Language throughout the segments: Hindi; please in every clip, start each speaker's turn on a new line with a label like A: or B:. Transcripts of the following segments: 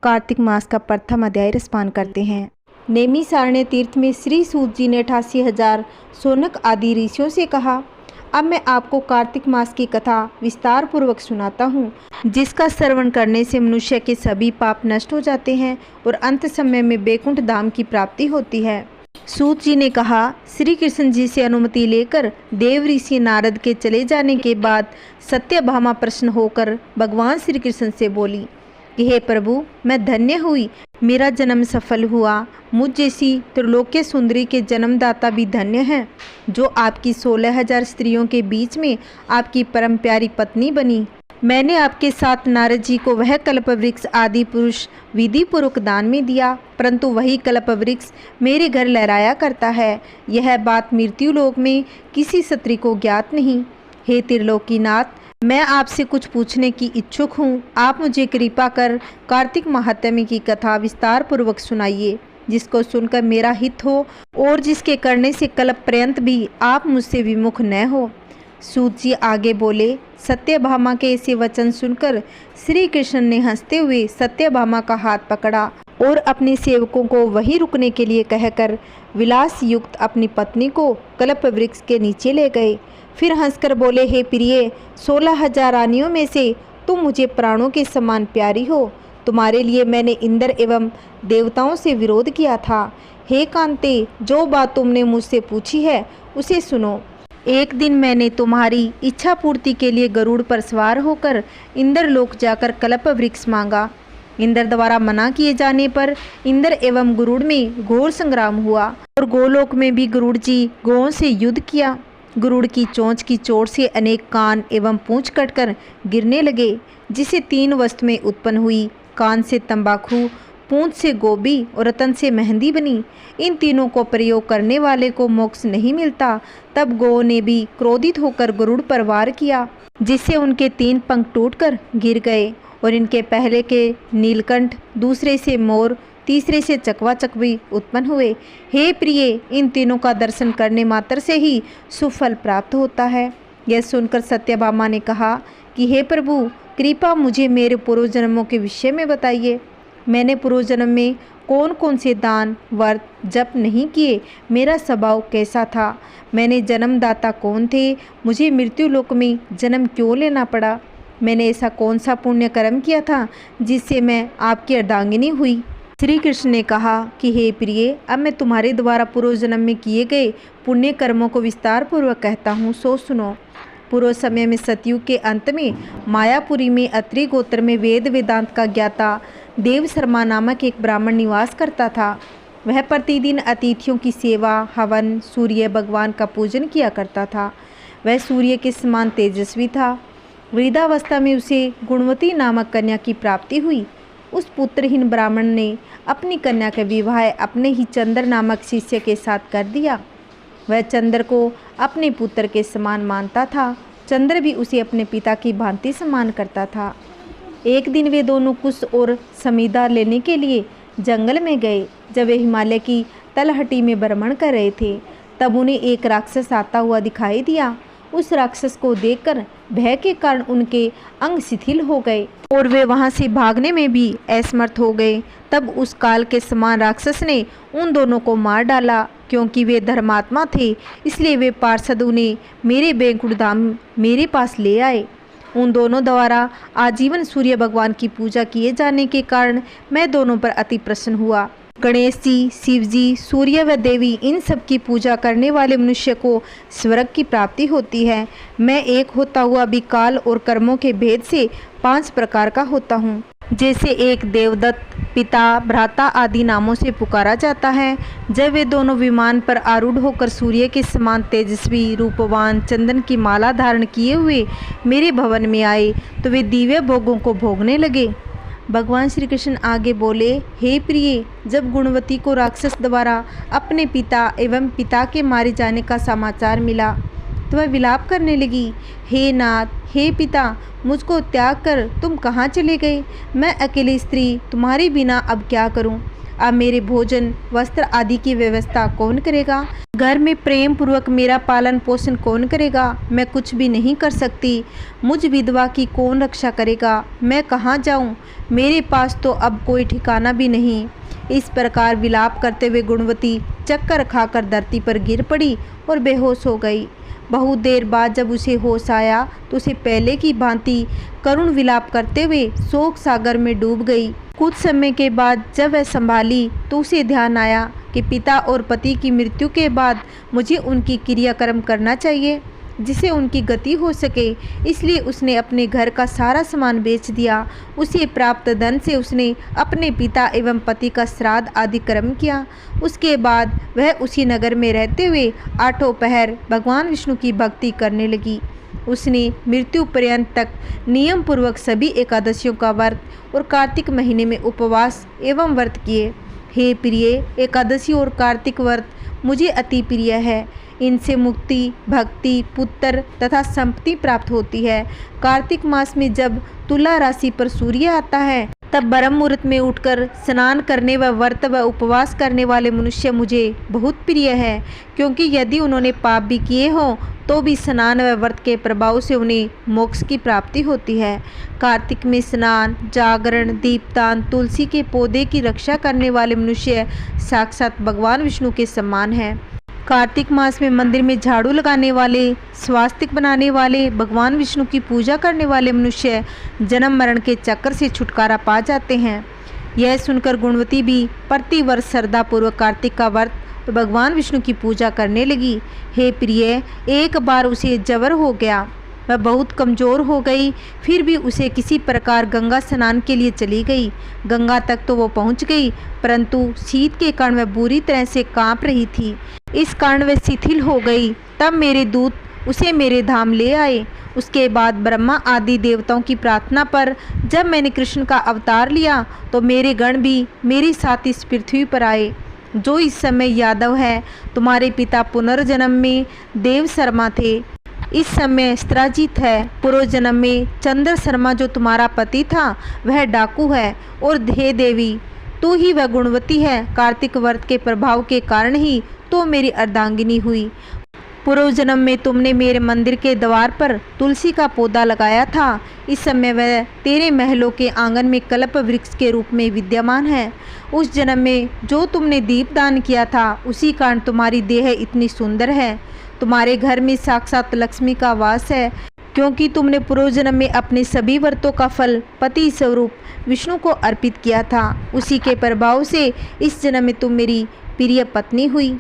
A: कार्तिक मास का प्रथम अध्याय रसपान करते हैं। नैमिषारण्य तीर्थ में श्री सूत जी ने 88,000 शौनक आदि ऋषियों से कहा, अब मैं आपको कार्तिक मास की कथा विस्तार पूर्वक सुनाता हूँ, जिसका श्रवण करने से मनुष्य के सभी पाप नष्ट हो जाते हैं और अंत समय में बैकुंठ धाम की प्राप्ति होती है। सूत जी ने कहा, श्री कृष्ण जी से अनुमति लेकर देव ऋषि नारद के चले जाने के बाद सत्यभामा प्रसन्न होकर भगवान श्री कृष्ण से बोली कि हे प्रभु, मैं धन्य हुई, मेरा जन्म सफल हुआ। मुझ जैसी त्रिलोक्य सुंदरी के जन्मदाता भी धन्य हैं, जो आपकी 16,000 स्त्रियों के बीच में आपकी परम प्यारी पत्नी बनी। मैंने आपके साथ नारद जी को वह कल्प वृक्ष आदि पुरुष विधि पूर्वक दान में दिया, परंतु वही कल्प वृक्ष मेरे घर लहराया करता है। यह बात मृत्युलोक में किसी स्त्री को ज्ञात नहीं। हे त्रिलोकीनाथ, मैं आपसे कुछ पूछने की इच्छुक हूँ। आप मुझे कृपा कर कार्तिक महात्म्य की कथा विस्तार पूर्वक सुनाइए, जिसको सुनकर मेरा हित हो और जिसके करने से कल्प पर्यंत भी आप मुझसे विमुख न हो। सूत जी आगे बोले, सत्यभामा के ऐसे वचन सुनकर श्री कृष्ण ने हंसते हुए सत्यभामा का हाथ पकड़ा और अपने सेवकों को वहीं रुकने के लिए कहकर विलास युक्त अपनी पत्नी को कल्प वृक्ष के नीचे ले गए। फिर हंसकर बोले, हे प्रिय, 16,000 रानियों में से तुम मुझे प्राणों के समान प्यारी हो। तुम्हारे लिए मैंने इंद्र एवं देवताओं से विरोध किया था। हे कांते, जो बात तुमने मुझसे पूछी है उसे सुनो। एक दिन मैंने तुम्हारी इच्छा पूर्ति के लिए गरुड़ पर सवार होकर इंद्रलोक जाकर कल्प वृक्ष मांगा। इंद्र द्वारा मना किए जाने पर इंद्र एवं गरुड़ में घोर संग्राम हुआ और गोलोक में भी गरुड़ जी गौओं से युद्ध किया। गरुड़ की चोंच की चोट से अनेक कान एवं पूंछ कटकर गिरने लगे, जिसे 3 वस्तुएं उत्पन्न हुई। कान से तंबाकू, पूंछ से गोभी और रतन से मेहंदी बनी। इन तीनों को प्रयोग करने वाले को मोक्ष नहीं मिलता। तब गौ ने भी क्रोधित होकर गरुड़ पर वार किया, जिससे उनके 3 पंख टूटकर गिर गए और इनके पहले के नीलकंठ, दूसरे से मोर, तीसरे से चकवाचक भी उत्पन्न हुए। हे प्रिय, इन तीनों का दर्शन करने मात्र से ही सुफल प्राप्त होता है। यह सुनकर सत्यभामा ने कहा कि हे प्रभु, कृपा मुझे मेरे पूर्व जन्मों के विषय में बताइए। मैंने पूर्व जन्म में कौन कौन से दान, व्रत, जप नहीं किए? मेरा स्वभाव कैसा था? मैंने जन्मदाता कौन थे? मुझे मृत्युलोक में जन्म क्यों लेना पड़ा? मैंने ऐसा कौन सा पुण्य कर्म किया था जिससे मैं आपकी अर्धांगिनी हुई? श्री कृष्ण ने कहा कि हे प्रिय, अब मैं तुम्हारे द्वारा पूर्व जन्म में किए गए पुण्य कर्मों को विस्तार पूर्वक कहता हूँ, सो सुनो। पूर्व समय में सतयुग के अंत में मायापुरी में अत्रि गोत्र में वेद वेदांत का ज्ञाता देव शर्मा नामक एक ब्राह्मण निवास करता था। वह प्रतिदिन अतिथियों की सेवा, हवन, सूर्य भगवान का पूजन किया करता था। वह सूर्य के समान तेजस्वी था। वृद्धावस्था में उसे गुणवती नामक कन्या की प्राप्ति हुई। उस पुत्रहीन ब्राह्मण ने अपनी कन्या का विवाह अपने ही चंद्र नामक शिष्य के साथ कर दिया। वह चंद्र को अपने पुत्र के समान मानता था। चंद्र भी उसे अपने पिता की भांति सम्मान करता था। एक दिन वे दोनों कुश और समीदा लेने के लिए जंगल में गए। जब वे हिमालय की तलहटी में भ्रमण कर रहे थे, तब उन्हें एक राक्षस आता हुआ दिखाई दिया। उस राक्षस को देखकर भय के कारण उनके अंग शिथिल हो गए और वे वहां से भागने में भी असमर्थ हो गए। तब उस काल के समान राक्षस ने उन दोनों को मार डाला। क्योंकि वे धर्मात्मा थे, इसलिए वे पार्षद उन्हें मेरे बैकुंठ धाम मेरे पास ले आए। उन दोनों द्वारा आजीवन सूर्य भगवान की पूजा किए जाने के कारण मैं दोनों पर अति प्रसन्न हुआ। गणेश जी, शिव जी, सूर्य व देवी, इन सब की पूजा करने वाले मनुष्य को स्वर्ग की प्राप्ति होती है। मैं एक होता हुआ भी काल और कर्मों के भेद से 5 प्रकार का होता हूँ। जैसे एक देवदत्त, पिता, भ्राता आदि नामों से पुकारा जाता है। जब वे दोनों विमान पर आरूढ़ होकर सूर्य के समान तेजस्वी, रूपवान, चंदन की माला धारण किए हुए मेरे भवन में आए, तो वे दिव्य भोगों को भोगने लगे। भगवान श्री कृष्ण आगे बोले, हे प्रिय, जब गुणवती को राक्षस द्वारा अपने पिता एवं पिता के मारे जाने का समाचार मिला, तो वह विलाप करने लगी। हे नाथ, हे पिता, मुझको त्याग कर तुम कहाँ चले गए? मैं अकेली स्त्री तुम्हारे बिना अब क्या करूं? अब मेरे भोजन वस्त्र आदि की व्यवस्था कौन करेगा? घर में प्रेम पूर्वक मेरा पालन पोषण कौन करेगा? मैं कुछ भी नहीं कर सकती। मुझ विधवा की कौन रक्षा करेगा? मैं कहाँ जाऊँ? मेरे पास तो अब कोई ठिकाना भी नहीं। इस प्रकार विलाप करते हुए गुणवती चक्कर खाकर धरती पर गिर पड़ी और बेहोश हो गई। बहुत देर बाद जब उसे होश आया तो उसे पहले की भांति करुण विलाप करते हुए शोक सागर में डूब गई। कुछ समय के बाद जब वह संभाली तो उसे ध्यान आया कि पिता और पति की मृत्यु के बाद मुझे उनकी क्रियाकर्म करना चाहिए जिससे उनकी गति हो सके। इसलिए उसने अपने घर का सारा सामान बेच दिया। उसे प्राप्त धन से उसने अपने पिता एवं पति का श्राद्ध आदि कर्म किया। उसके बाद वह उसी नगर में रहते हुए आठों पहर भगवान विष्णु की भक्ति करने लगी। उसने मृत्यु पर्यंत तक नियम पूर्वक सभी एकादशियों का व्रत और कार्तिक महीने में उपवास एवं व्रत किए। हे प्रिय, एकादशी और कार्तिक व्रत मुझे अति प्रिय है। इनसे मुक्ति, भक्ति, पुत्र तथा संपत्ति प्राप्त होती है। कार्तिक मास में जब तुला राशि पर सूर्य आता है तब ब्रह्म मुहूर्त में उठकर स्नान करने व व्रत व उपवास करने वाले मनुष्य मुझे बहुत प्रिय है, क्योंकि यदि उन्होंने पाप भी किए हों तो भी स्नान व व्रत के प्रभाव से उन्हें मोक्ष की प्राप्ति होती है। कार्तिक में स्नान, जागरण, दीपदान, तुलसी के पौधे की रक्षा करने वाले मनुष्य साक्षात भगवान विष्णु के समान हैं। कार्तिक मास में मंदिर में झाड़ू लगाने वाले, स्वास्तिक बनाने वाले, भगवान विष्णु की पूजा करने वाले मनुष्य जन्म मरण के चक्कर से छुटकारा पा जाते हैं। यह सुनकर गुणवती भी प्रतिवर्ष श्रद्धापूर्वक कार्तिक का व्रत और भगवान विष्णु की पूजा करने लगी। हे प्रिय, एक बार उसे जवर हो गया। वह बहुत कमज़ोर हो गई, फिर भी उसे किसी प्रकार गंगा स्नान के लिए चली गई। गंगा तक तो वो पहुंच गई, परंतु शीत के कारण वह बुरी तरह से कांप रही थी। इस कारण वह शिथिल हो गई। तब मेरे दूत उसे मेरे धाम ले आए। उसके बाद ब्रह्मा आदि देवताओं की प्रार्थना पर जब मैंने कृष्ण का अवतार लिया तो मेरे गण भी मेरे साथ इस पृथ्वी पर आए। जो इस समय यादव है, तुम्हारे पिता पुनर्जन्म में देव शर्मा थे, इस समय स्त्राजित है। पूर्व जन्म में चंद्र शर्मा जो तुम्हारा पति था वह डाकू है, और हे देवी, तू ही वह गुणवती है। कार्तिक व्रत के प्रभाव के कारण ही तो मेरी अर्धांगिनी हुई। पूर्व जन्म में तुमने मेरे मंदिर के द्वार पर तुलसी का पौधा लगाया था। इस समय वह तेरे महलों के आंगन में कल्प वृक्ष के रूप में विद्यमान है। उस जन्म में जो तुमने दीप दान किया था उसी कारण तुम्हारी देह इतनी सुंदर है। तुम्हारे घर में साक्षात लक्ष्मी का वास है, क्योंकि तुमने पूर्व जन्म में अपने सभी व्रतों का फल पति स्वरूप विष्णु को अर्पित किया था। उसी के प्रभाव से इस जन्म में तुम मेरी प्रिय पत्नी हुई।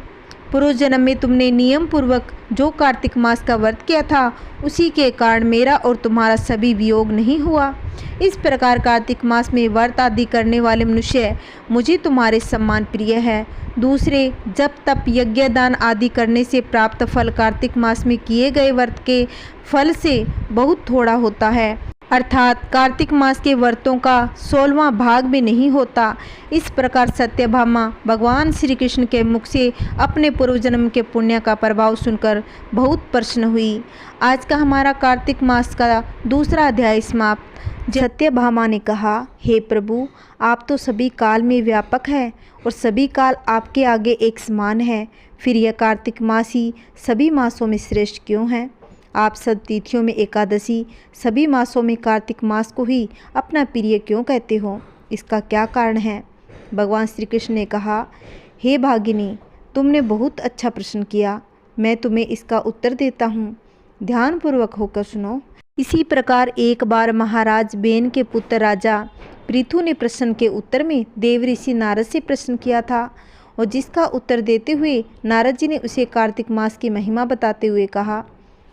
A: पूर्व जन्म में तुमने नियम पूर्वक जो कार्तिक मास का व्रत किया था उसी के कारण मेरा और तुम्हारा सभी वियोग नहीं हुआ। इस प्रकार कार्तिक मास में व्रत आदि करने वाले मनुष्य मुझे तुम्हारे सम्मान प्रिय है। दूसरे जप तप यज्ञ दान आदि करने से प्राप्त फल कार्तिक मास में किए गए व्रत के फल से बहुत थोड़ा होता है, अर्थात कार्तिक मास के व्रतों का 16वां भाग भी नहीं होता। इस प्रकार सत्यभामा भगवान श्री कृष्ण के मुख से अपने पूर्व जन्म के पुण्य का प्रभाव सुनकर बहुत प्रसन्न हुई। आज का हमारा कार्तिक मास का दूसरा अध्याय समाप्त। सत्यभामा ने कहा, हे प्रभु, आप तो सभी काल में व्यापक है और सभी काल आपके आगे एक समान है। फिर यह कार्तिक मास ही सभी मासों में श्रेष्ठ क्यों है? आप सब तिथियों में एकादशी, सभी मासों में कार्तिक मास को ही अपना प्रिय क्यों कहते हो? इसका क्या कारण है? भगवान श्री कृष्ण ने कहा, हे भागिनी, तुमने बहुत अच्छा प्रश्न किया। मैं तुम्हें इसका उत्तर देता हूँ, ध्यानपूर्वक होकर सुनो। इसी प्रकार एक बार महाराज बेन के पुत्र राजा पृथु ने प्रश्न के उत्तर में देव ऋषि नारद से प्रश्न किया था, और जिसका उत्तर देते हुए नारद जी ने उसे कार्तिक मास की महिमा बताते हुए कहा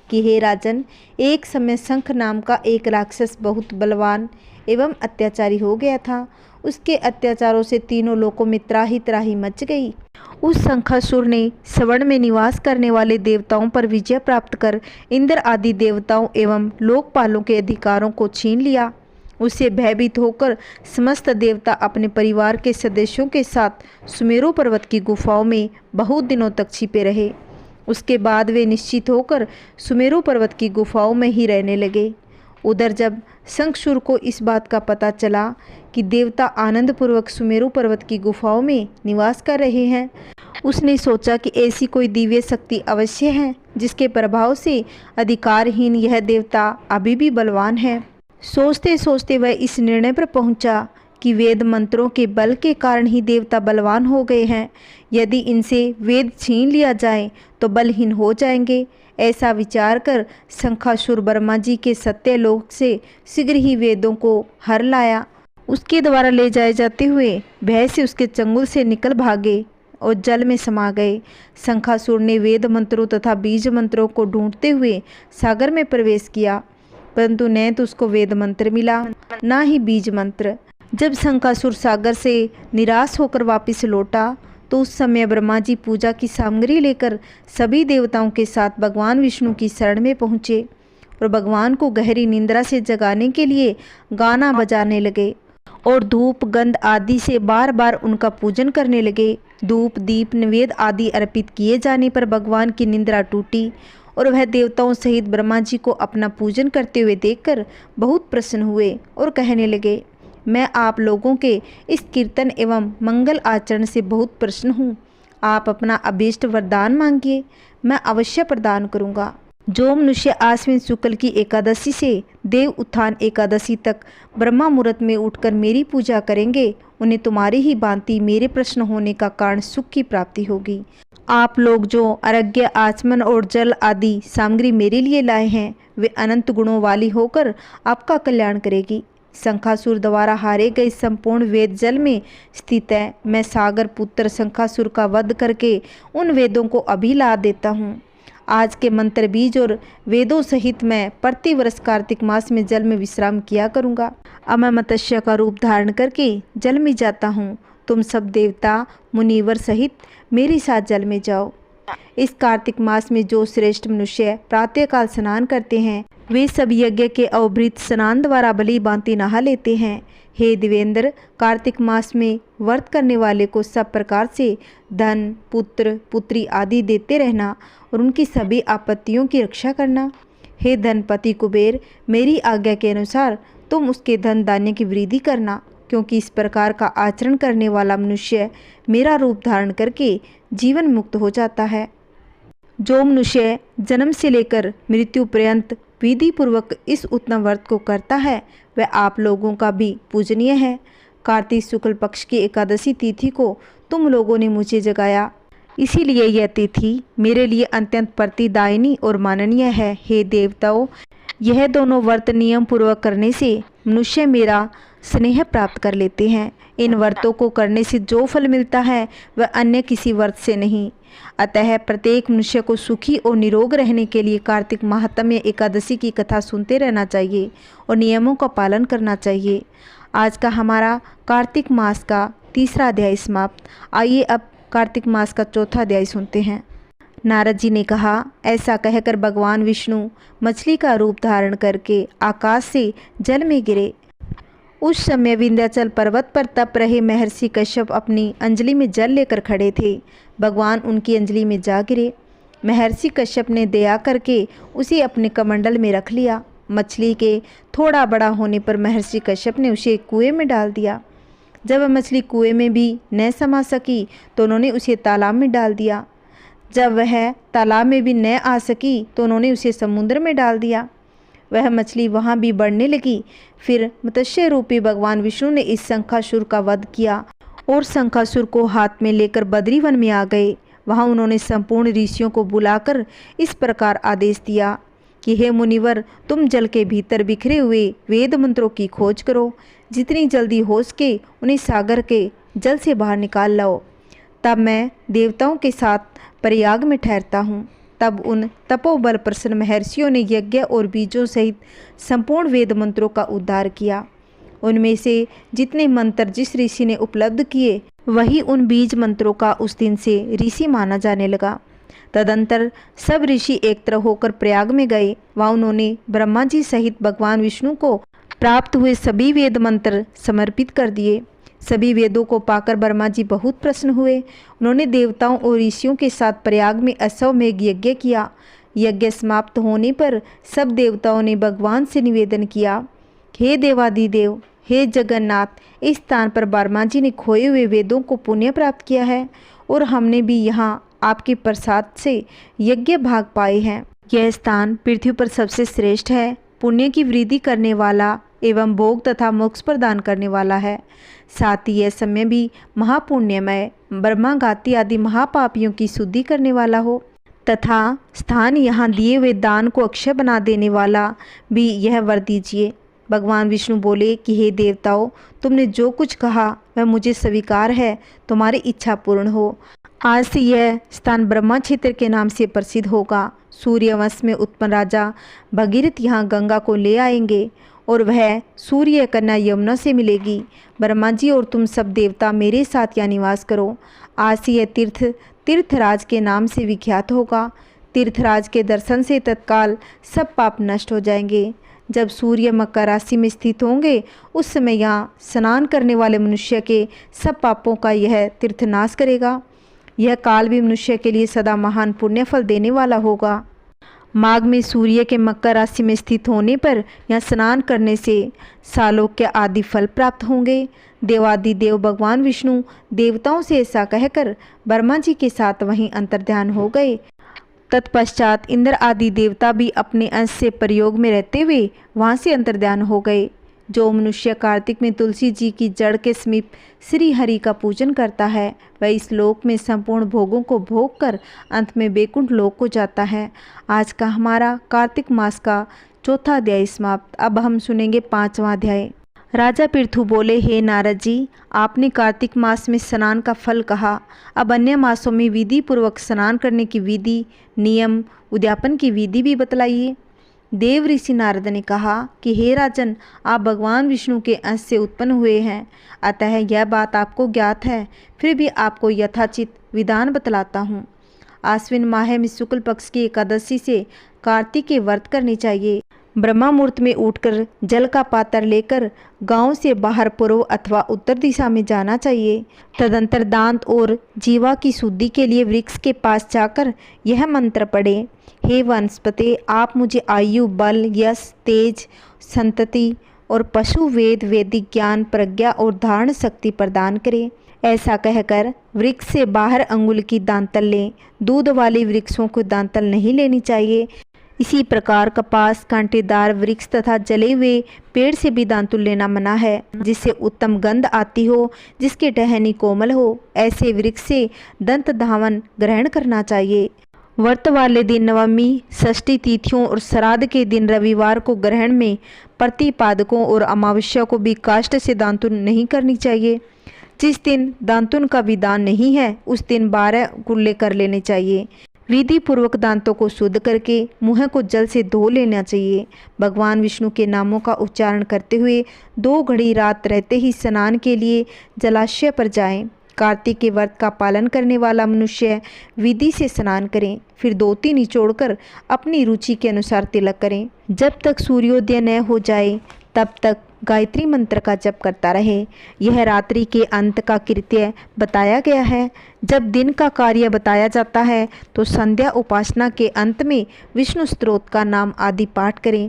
A: कि हे राजन, एक समय शंख नाम का एक राक्षस बहुत बलवान एवं अत्याचारी हो गया था। उसके अत्याचारों से तीनों लोकों में त्राही त्राही मच गई। उस शंखासुर ने सवर्ण में निवास करने वाले देवताओं पर विजय प्राप्त कर इंद्र आदि देवताओं एवं लोकपालों के अधिकारों को छीन लिया। उससे भयभीत होकर समस्त देवता अपने परिवार के सदस्यों के साथ सुमेरु पर्वत की गुफाओं में बहुत दिनों तक छिपे रहे। उसके बाद वे निश्चित होकर सुमेरु पर्वत की गुफाओं में ही रहने लगे। उधर जब शंखचूड़ को इस बात का पता चला कि देवता आनंदपूर्वक सुमेरु पर्वत की गुफाओं में निवास कर रहे हैं, उसने सोचा कि ऐसी कोई दिव्य शक्ति अवश्य है जिसके प्रभाव से अधिकारहीन यह देवता अभी भी बलवान है। सोचते सोचते वह इस निर्णय पर पहुंचा कि वेद मंत्रों के बल के कारण ही देवता बलवान हो गए हैं। यदि इनसे वेद छीन लिया जाए तो बलहीन हो जाएंगे। ऐसा विचार कर शंखासुर ब्रह्मा जी के सत्यलोक से शीघ्र ही वेदों को हर लाया। उसके द्वारा ले जाए जाते हुए भय से उसके चंगुल से निकल भागे और जल में समा गए। शंखासुर ने वेद मंत्रों तथा बीज मंत्रों को ढूंढते हुए सागर में प्रवेश किया, परंतु न तो उसको वेद मंत्र मिला न ही बीज मंत्र। जब शंखासुर सागर से निराश होकर वापस लौटा तो उस समय ब्रह्मा जी पूजा की सामग्री लेकर सभी देवताओं के साथ भगवान विष्णु की शरण में पहुँचे और भगवान को गहरी निंद्रा से जगाने के लिए गाना बजाने लगे और धूप गंध आदि से बार बार उनका पूजन करने लगे। धूप दीप नैवेद्य आदि अर्पित किए जाने पर भगवान की निंद्रा टूटी और वह देवताओं सहित ब्रह्मा जी को अपना पूजन करते हुए देखकर बहुत प्रसन्न हुए और कहने लगे, मैं आप लोगों के इस कीर्तन एवं मंगल आचरण से बहुत प्रसन्न हूँ। आप अपना अभीष्ट वरदान मांगिए, मैं अवश्य प्रदान करूँगा। जो मनुष्य आश्विन शुक्ल की एकादशी से देव उत्थान एकादशी तक ब्रह्मा मुहूर्त में उठकर मेरी पूजा करेंगे, उन्हें तुम्हारी ही भांति मेरे प्रश्न होने का कारण सुख की प्राप्ति होगी। आप लोग जो अर्घ्य आचमन और जल आदि सामग्री मेरे लिए लाए हैं, वे अनंत गुणों वाली होकर आपका कल्याण करेगी। शंखासुर द्वारा हारे गए संपूर्ण वेद जल में स्थित है। मैं सागर पुत्र शंखासुर का वध करके उन वेदों को अभी ला देता हूँ। आज के मंत्र बीज और वेदों सहित मैं प्रतिवर्ष कार्तिक मास में जल में विश्राम किया करूँगा। अब मैं मत्स्य का रूप धारण करके जल में जाता हूँ। तुम सब देवता मुनिवर सहित मेरे साथ जल में जाओ। इस कार्तिक मास में जो श्रेष्ठ मनुष्य प्रातःकाल स्नान करते हैं, वे सब यज्ञ के अवभृत स्नान द्वारा भली भांति नहा लेते हैं। हे देवेंद्र, कार्तिक मास में व्रत करने वाले को सब प्रकार से धन पुत्र पुत्री आदि देते रहना और उनकी सभी आपत्तियों की रक्षा करना। हे धनपति कुबेर, मेरी आज्ञा के अनुसार तुम उसके धन धान्य की वृद्धि करना, क्योंकि इस प्रकार का आचरण करने वाला मनुष्य मेरा रूप धारण करके जीवन मुक्त हो जाता है। जो मनुष्य जन्म से लेकर मृत्यु पर्यंत विधि पूर्वक इस उत्तम व्रत को करता है, वह आप लोगों का भी पूजनीय है। कार्तिक शुक्ल पक्ष की एकादशी तिथि को तुम लोगों ने मुझे जगाया, इसीलिए यह तिथि मेरे लिए अत्यंत प्रतिदायिनी और माननीय है। हे देवताओं, यह दोनों व्रत नियम पूर्वक करने से मनुष्य मेरा स्नेह प्राप्त कर लेते हैं। इन व्रतों को करने से जो फल मिलता है वह अन्य किसी व्रत से नहीं। अतः प्रत्येक मनुष्य को सुखी और निरोग रहने के लिए कार्तिक महात्म्य एकादशी की कथा सुनते रहना चाहिए और नियमों का पालन करना चाहिए। आज का हमारा कार्तिक मास का तीसरा अध्याय समाप्त। आइए अब कार्तिक मास का चौथा अध्याय सुनते हैं। नारद जी ने कहा, ऐसा कहकर भगवान विष्णु मछली का रूप धारण करके आकाश से जल में गिरे। उस समय विंध्याचल पर्वत पर तप रहे महर्षि कश्यप अपनी अंजलि में जल लेकर खड़े थे। भगवान उनकी अंजलि में जा गिरे। महर्षि कश्यप ने दया करके उसे अपने कमंडल में रख लिया। मछली के थोड़ा बड़ा होने पर महर्षि कश्यप ने उसे कुएं में डाल दिया। जब वह मछली कुएं में भी न समा सकी तो उन्होंने उसे तालाब में डाल दिया। जब वह तालाब में भी न आ सकी तो उन्होंने उसे समुद्र में डाल दिया। वह मछली वहाँ भी बढ़ने लगी। फिर मत्स्य रूपी भगवान विष्णु ने इस शंखासुर का वध किया और शंखासुर को हाथ में लेकर बद्री वन में आ गए। वहाँ उन्होंने संपूर्ण ऋषियों को बुलाकर इस प्रकार आदेश दिया कि हे मुनिवर, तुम जल के भीतर बिखरे हुए वेद मंत्रों की खोज करो। जितनी जल्दी हो सके उन्हें सागर के जल से बाहर निकाल लाओ। तब मैं देवताओं के साथ प्रयाग में ठहरता हूँ। तब उन तपोबल प्रसन्न महर्षियों ने यज्ञ और बीजों सहित संपूर्ण वेद मंत्रों का उद्धार किया। उनमें से जितने मंत्र जिस ऋषि ने उपलब्ध किए, वही उन बीज मंत्रों का उस दिन से ऋषि माना जाने लगा। तदंतर सब ऋषि एक तरह होकर प्रयाग में गए। वहाँ उन्होंने ब्रह्मा जी सहित भगवान विष्णु को प्राप्त हुए सभी वेद मंत्र समर्पित कर दिए। सभी वेदों को पाकर ब्रह्मा जी बहुत प्रसन्न हुए। उन्होंने देवताओं और ऋषियों के साथ प्रयाग में अश्वमेघ यज्ञ किया। यज्ञ समाप्त होने पर सब देवताओं ने भगवान से निवेदन किया, हे देवादिदेव, हे जगन्नाथ, इस स्थान पर ब्रह्मा जी ने खोए हुए वेदों को पुण्य प्राप्त किया है और हमने भी यहाँ आपके प्रसाद से यज्ञ भाग पाए हैं। यह स्थान पृथ्वी पर सबसे श्रेष्ठ है, पुण्य की वृद्धि करने वाला एवं भोग तथा मोक्ष प्रदान करने वाला है। साथ ही यह समय भी महापुण्यमय, ब्रह्माघाती आदि महापापियों की शुद्धि करने वाला हो तथा स्थान यहाँ दिए हुए दान को अक्षय बना देने वाला भी यह वर दीजिए। भगवान विष्णु बोले कि हे देवताओं, तुमने जो कुछ कहा वह मुझे स्वीकार है, तुम्हारी इच्छा पूर्ण हो। आज से यह स्थान ब्रह्मा क्षेत्र के नाम से प्रसिद्ध होगा। सूर्यवंश में उत्पन्न राजा भगीरथ यहाँ गंगा को ले आएंगे और वह सूर्य कन्या यमुना से मिलेगी। ब्रह्मा जी और तुम सब देवता मेरे साथ यहाँ निवास करो। आज से यह तीर्थ तीर्थराज के नाम से विख्यात होगा। तीर्थराज के दर्शन से तत्काल सब पाप नष्ट हो जाएंगे। जब सूर्य मकर राशि में स्थित होंगे उस समय यहाँ स्नान करने वाले मनुष्य के सब पापों का यह तीर्थ नाश करेगा। यह काल भी मनुष्य के लिए सदा महान पुण्य फल देने वाला होगा। माघ में सूर्य के मकर राशि में स्थित होने पर यहाँ स्नान करने से सालोक्य आदि फल प्राप्त होंगे। देवादिदेव भगवान विष्णु देवताओं से ऐसा कहकर ब्रह्मा जी के साथ वहीं अंतर्ध्यान हो गए। तत्पश्चात इंद्र आदि देवता भी अपने अंश से प्रयोग में रहते हुए वहाँ से अंतर्ध्यान हो गए। जो मनुष्य कार्तिक में तुलसी जी की जड़ के समीप श्री हरि का पूजन करता है वह इस लोक में संपूर्ण भोगों को भोग कर अंत में बैकुंठ लोक को जाता है। आज का हमारा कार्तिक मास का चौथा अध्याय समाप्त। अब हम सुनेंगे 5वां अध्याय। राजा पृथु बोले, हे नारद जी, आपने कार्तिक मास में स्नान का फल कहा, अब अन्य मासों में विधि पूर्वक स्नान करने की विधि, नियम, उद्यापन की विधि भी बतलाइए। देव ऋषि नारद ने कहा कि हे राजन, आप भगवान विष्णु के अंश से उत्पन्न हुए हैं, अतः यह बात आपको ज्ञात है, फिर भी आपको यथाचित विधान बतलाता हूँ। आश्विन माह में शुक्ल पक्ष की एकादशी से कार्तिक के व्रत करने चाहिए। ब्रह्मा मुहूर्त में उठकर जल का पात्र लेकर गांव से बाहर पूर्व अथवा उत्तर दिशा में जाना चाहिए। तदंतर दांत और जीवा की शुद्धि के लिए वृक्ष के पास जाकर यह मंत्र पढ़े, हे वनस्पते, आप मुझे आयु, बल, यश, तेज, संतति और पशु वेद, वैदिक ज्ञान, प्रज्ञा और धारण शक्ति प्रदान करें। ऐसा कहकर वृक्ष से बाहर अंगुल की दांतल लें। दूध वाले वृक्षों को दांतल नहीं लेनी चाहिए। इसी प्रकार कपास, कांटेदार वृक्ष तथा जले हुए पेड़ से भी दांतुल लेना मना है, जिससे उत्तम गंध आती हो, जिसकी टहनी कोमल हो। ऐसे वृक्ष से दंत धावन ग्रहण करना चाहिए। व्रत वाले दिन नवमी, षष्ठी तिथियों और श्राद्ध के दिन रविवार को ग्रहण में प्रतिपादकों और अमावस्या को भी काष्ठ से दांतुन नहीं करनी चाहिए। जिस दिन दांतुन का विधान नहीं है उस दिन 12 कुल्ले कर लेने चाहिए। विधि पूर्वक दांतों को शुद्ध करके मुँह को जल से धो लेना चाहिए। भगवान विष्णु के नामों का उच्चारण करते हुए 2 घड़ी रात रहते ही स्नान के लिए जलाशय पर जाएं। कार्तिक के व्रत का पालन करने वाला मनुष्य विधि से स्नान करें, फिर 2-3 निचोड़कर अपनी रुचि के अनुसार तिलक करें। जब तक सूर्योदय न हो जाए तब तक गायत्री मंत्र का जप करता रहे। यह रात्रि के अंत का कृत्य बताया गया है। जब दिन का कार्य बताया जाता है तो संध्या उपासना के अंत में विष्णु स्तोत्र का नाम आदि पाठ करें।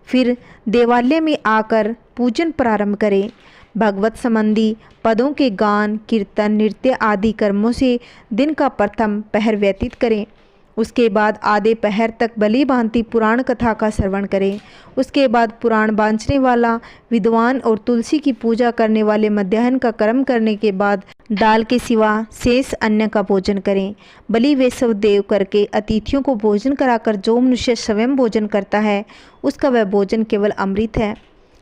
A: फिर देवालय में आकर पूजन प्रारंभ करें। भगवत संबंधी पदों के गान, कीर्तन, नृत्य आदि कर्मों से दिन का प्रथम पहर व्यतीत करें। उसके बाद आधे पहर तक भली भांति पुराण कथा का श्रवण करें। उसके बाद पुराण बांचने वाला विद्वान और तुलसी की पूजा करने वाले मध्याह्न का कर्म करने के बाद दाल के सिवा शेष अन्न का भोजन करें। बलि वैष्णव देव करके अतिथियों को भोजन कराकर जो मनुष्य स्वयं भोजन करता है उसका वह भोजन केवल अमृत है।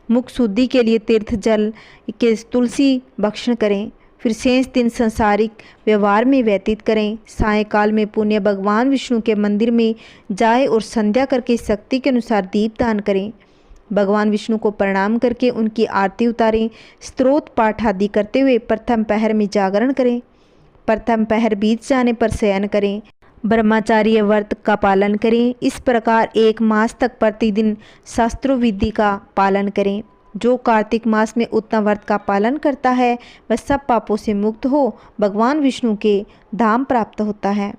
A: मुख शुद्धि के लिए तीर्थ जल के तुलसी भक्षण करें। फिर शेष दिन सांसारिक व्यवहार में व्यतीत करें। सायंकाल में पुण्य भगवान विष्णु के मंदिर में जाए और संध्या करके शक्ति के अनुसार दीप दान करें। भगवान विष्णु को प्रणाम करके उनकी आरती उतारें। स्तोत्र पाठ आदि करते हुए प्रथम पहर में जागरण करें। प्रथम पहर बीत जाने पर शयन करें। ब्रह्मचार्य व्रत का पालन करें। इस प्रकार 1 मास तक प्रतिदिन शास्त्रों विधि का पालन करें। जो कार्तिक मास में उत्तम व्रत का पालन करता है वह सब पापों से मुक्त हो भगवान विष्णु के धाम प्राप्त होता है।